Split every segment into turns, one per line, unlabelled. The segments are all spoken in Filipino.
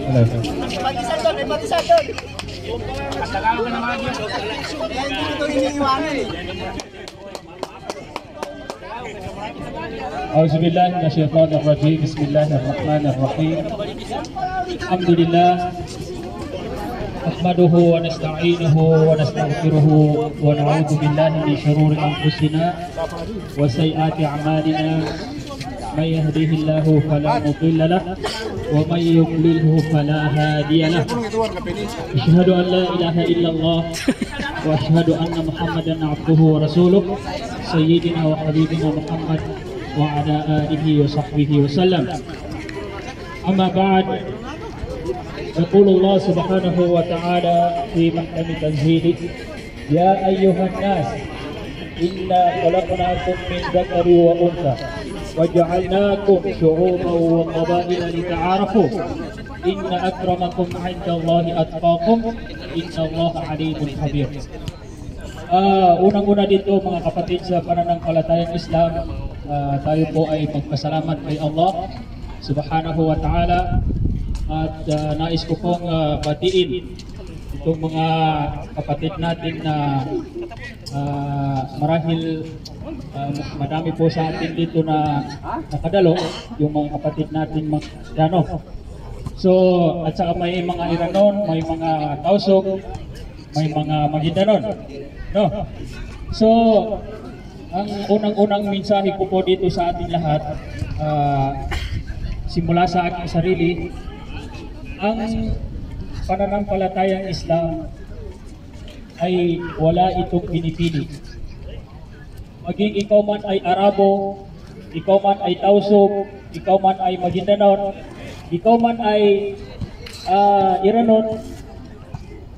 Batisan doon, may batisan doon. Pagkagawa ka naman yun. Kaya hindi ito iniiwanan eh.
Auzubillahi minasyaitonir rajim. Bismillahirrahmanirrahim. Alhamdulillah. Nahmaduhu wa nasta'inuhu wa nastaghfiruhu wa na'udzu billahi min shururi anfusina wa sayyiati a'malina. May yahdihillahu fala mudilla lahu wa may yudlilhu fala hadiya lahu. Asyhadu an la ilaha illallah wa asyhadu anna Muhammadan 'abduhu wa rasuluh. Sayyidina wa habibina Muhammad wa ala alihi wa sahbihi wa sallam. Amma ba'd. يقول الله سبحانه وتعالى في محكم تنزيله يا أيها الناس إنا خلقناكم من ذكر وأنثى وجعلناكم شعوبا وقبائل لتعارفوا إن أكرمكم عند الله أتقاكم إن الله عليم خبير. Unang-una dito mga kapatid sa pananampalatayang Islam, tayo po ay magpasalamat kay Allah Subhanahu wa Ta'ala. At nais ko pong batiin itong mga kapatid natin na marahil madami po sa atin dito na nakadalo, yung mga kapatid natin mga Kristiyano. So, at saka may mga Iranon, may mga Tausug, may mga Maguindanon. No? So, ang unang-unang mensahe ko po dito sa ating lahat, simula sa aking sarili, ang pananampalatayang Islam ay wala itong pinipili. Maging ikaw man ay Arabo, ikaw man ay Tausug, ikaw man ay Maguindanon, ikaw man ay Iranon,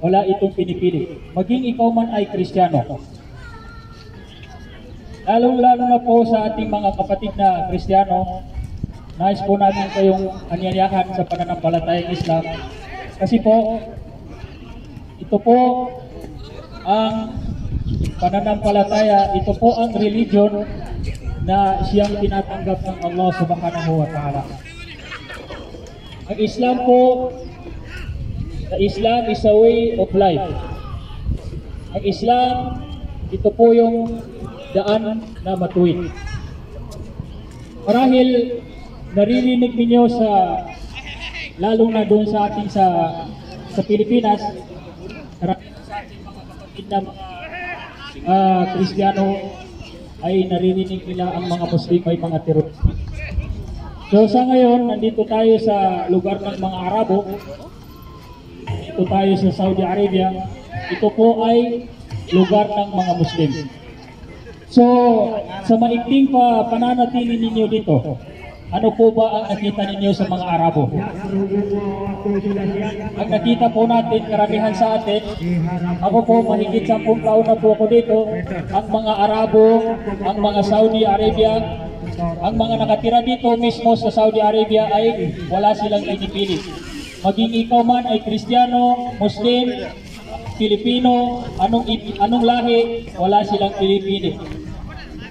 wala itong pinipili. Maging ikaw man ay Kristiyano. Lalong-lalo na po sa ating mga kapatid na Kristiyano, nais po natin kayong anyayahan sa pananampalatayang Islam kasi po ito po ang pananampalataya, ito po ang religion na siyang tinatanggap ng Allah Subhanahu wa Ta'ala. Ang Islam po, the Islam is a way of life. Ang Islam, ito po yung daan na matuwid. Marahil naririnig ninyo sa lalong na doon sa ating sa Pilipinas, sa ating mga kapatid na mga Kristiyano ay naririnig nila ang mga Muslim ay mga terorista. So sa ngayon, nandito tayo sa lugar ng mga Arabo, dito tayo sa Saudi Arabia, ito po ay lugar ng mga Muslim. So sa maikling pananatili ninyo dito, ano po ba ang nakita ninyo sa mga Arabo? Ang nakita po natin, karamihan sa atin, ako po mahigit 10 taon na po ako dito, ang mga Arabo, ang mga Saudi Arabia, ang mga nakatira dito mismo sa Saudi Arabia ay wala silang pinipili. Maging ikaw man ay Kristiyano, Muslim, Pilipino, anong lahi, wala silang pinipili.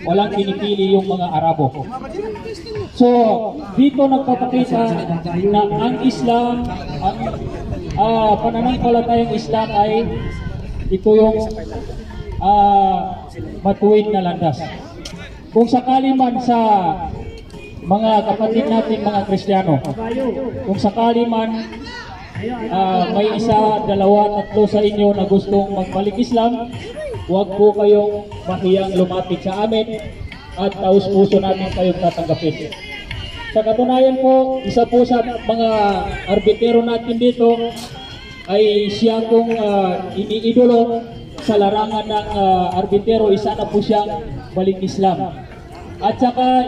Walang pinipili yung mga Arabo. So, dito nagpapakita na ang Islam, ang pananampalatayang Islam ay ito yung matuwid na landas. Kung sakali man sa mga kapatid natin mga Kristiyano, kung sakali man may isa, dalawa, tatlo sa inyo na gustong magbalik Islam, huwag po kayong mahiyang lumapit sa amin at taus-puso namin kayong tatanggapin. Sa katunayan po, isa po sa mga arbitero natin dito ay siya kong iniidolo sa larangan ng arbitero, isa na po siyang balik Islam. At saka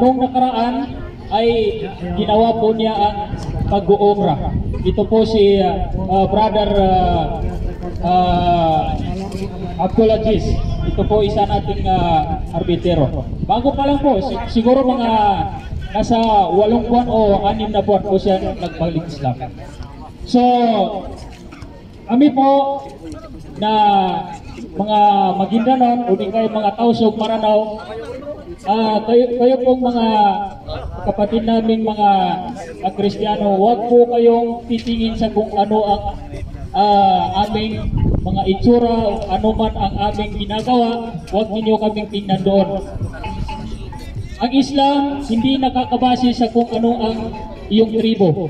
nung nakaraan ay ginawa po niya ang pag-uumrah. Ito po si Brother Abdulaziz. Ito po isa nating arbitero. Bago pa lang po, siguro mga nasa 8 buwan o 6 na buwan po siya nagbalik Islam. So, kami po na mga Maguindanon o di kayo mga Tausug, Maranao, kayo pong mga kapatid naming mga Kristiyano, huwag po kayong titingin sa kung ano ang aming mga itsura o ano man ang aming ginagawa, huwag ninyo kaming tingnan doon. Ang Islam hindi nakakabase sa kung ano ang iyong tribo.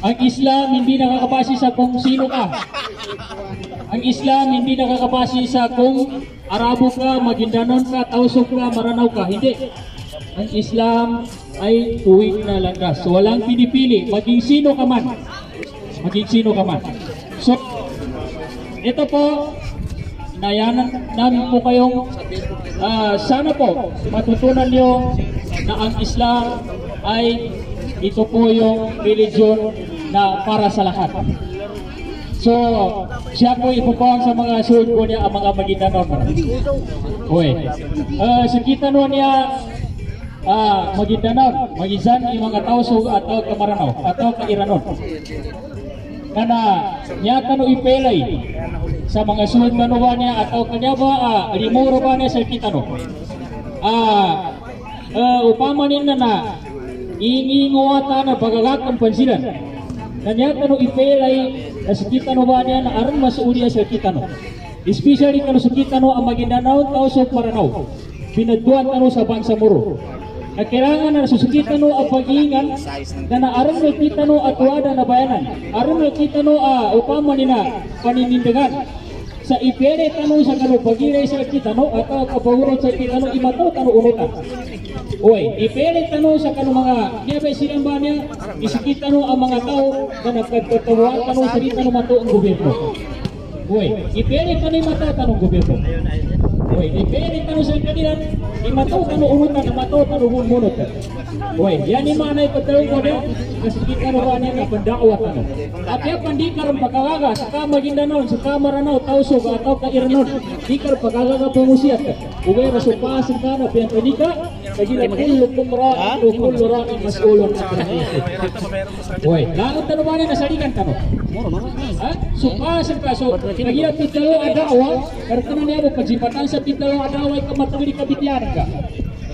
Ang Islam hindi nakakabase sa kung sino ka. Ang Islam hindi nakakabase sa kung Arabo ka, Maguindanon ka, Tausok ka, Maranao ka. Hindi. Ang Islam ay tuwid na landas. So, walang pinipili. Maging sino ka man. Maging sino ka man. So, ito po, inayanan namin po kayong sana po matutunan nyo na ang Islam ay ito po yung religion na para sa lahat. So, siya po ipupawang sa mga suod po niya ang mga Maguindanon. Uy. Sa kita nun niya, Maguindanon, Magizan, yung mga Tausog atau ka Maranao, atau ka Iranon. Kana, niya kanu ipelay sa mga suod manuwa niya atau kanya ba, limuro ba niya sa kita nun. Upama nila na, ingingawata na bagagakang pansilan. Kanya kanu ipelay sa kita no ba niya na aron masuudiya sa kita no. Especially kanu sa kita no ang Maguindanao, Tausog, Maranao. Pinaduan kanu sa Bangsamoro. Na kailangan na susukita no ang pag-iingan na aron mo kita no at wada na bayanan. Aron mo kita no upama nina paninindigan. Sa ipere tanu sa kanu pag-iray sa kita no at kapawurot sa kita no imato tanu unutan. Oy, ipere tanu sa kanu mga niya ba silang ba niya isikita no ang mga tao na nagkatawaan tanu sa dito no mato ang gobyerno. Oy, ipere tanu mato tanu gobyerno. Oy, ipere tanu sa kanila imato tanu unutan na mato tanu munot. Oy, yan ni manay pagtawag ko din kasi kita no ba niya na pandakwa tanu. At ya pandikar pagkagaga sa Maguindanon, sa Maranao, Tausog atau ka Iranon, dikar pagkagaga pengusiat. Ugay rasupasin ka na piyantanika kagila kullukum ra'in wa kullu ra'in mas'ulun an ra'iyatihi. Oy, laot tanu ba niya nasalikan tanu. Ha? Supasin ka so kagila pitalo adawa, karena niya mo pajipatan sa pitalo adawa ay kamatagili kabitiyan ka.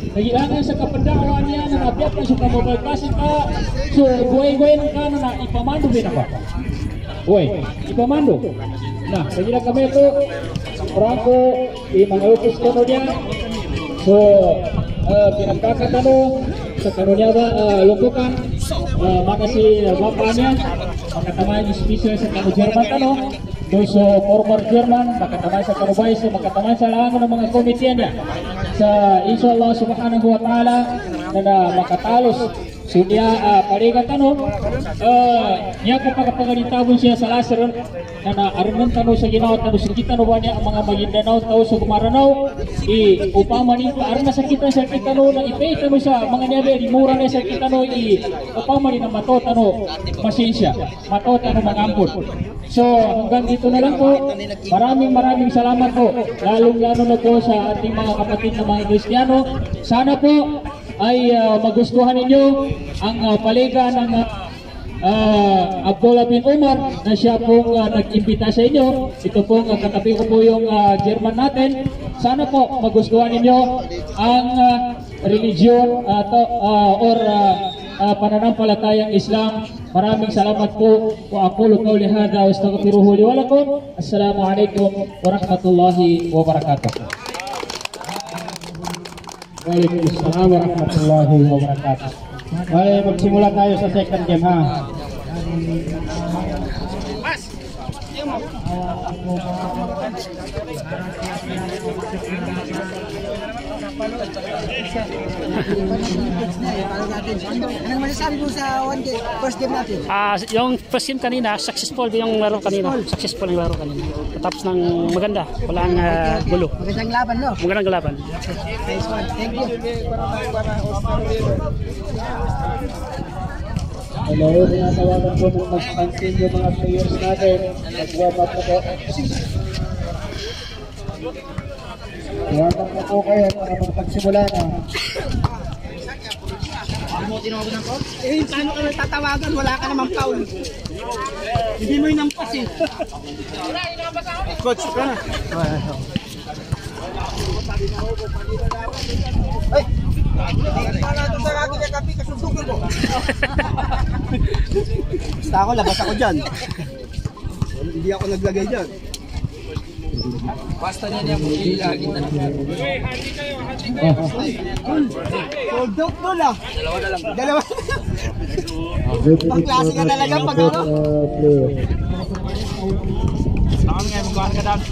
Kailangan sa kapandawaan niya na nabiyak na suka mabagkasin ka, so buhay-buhay ka na ipamando din ako. Uy, ipamando. Nah, kagila kami ito, Franco, mga upos ko no niya, so pinagkakatano, sa kanunya ba, lumpukan, maka si bapa niya, makatamay yung speaker sa kanu Jerman tano, so former Jerman, makatamay sa kanu Vice, makatamay sa langan ng mga komite niya. Sa inshallah subhanahu wa ta'ala na makatalos so niya parigat tanong niya ko pagpagalitabon siya sa laseron na aron tanong sa ginawa tanong sa kita no ba niya ang mga Maguindanao, Tausog, Maranao upama nito aron na sa kita sa kita no na ipay tanong sa mga niya mura na sa kita no upama ni na mato tanong masensya mato tanong mangampot. So hanggang dito na lang po. Maraming salamat po. Lalong-lalo na po sa ating mga kapatid na mga Kristiyano. Sana po ay magustuhan ninyo ang paliga ng Abdullah bin Umar na siya pong nag-imbita sa inyo. Ito pong katabi ko po yung German natin. Sana po magustuhan ninyo ang religion or pananampalatayang Islam. Maraming salamat po. Wa aqulu qawli hadha wa astaghfiruhu li wa lakum. Assalamu alaikum warahmatullahi wabarakatuh. Waalaikumsalam warahmatullahi wabarakatuh. Mari magsimula tayo sa second game ha.
Anong masasabi mo sa first game natin?
Yung first game kanina, successful yung laro kanina. Successful yung laro kanina. Tapos ng maganda, walang gulo.
Magandang laban, no?
Magandang laban.
Nice one. Thank you.
Hello, tinatawagan po ng magpansin yung mga players natin. Nag-warm-up na po. Warm-up na po kayo para magpagsimula na.
Paano ka tatawagan? Wala ka namang foul. Hindi mo yung nampas eh. Coach ka na. Ay! Para ito sa akin yung kapi, kasundukin ko. Basta ako, labas ako dyan. Hindi ako naglagay dyan. Basta niya niya kung ilagin na naman. Hold up mo lang. Dalawa na lang. Dalawa. Pang-klase ka talaga pag ano.
Baka nga, magkakas ka dami.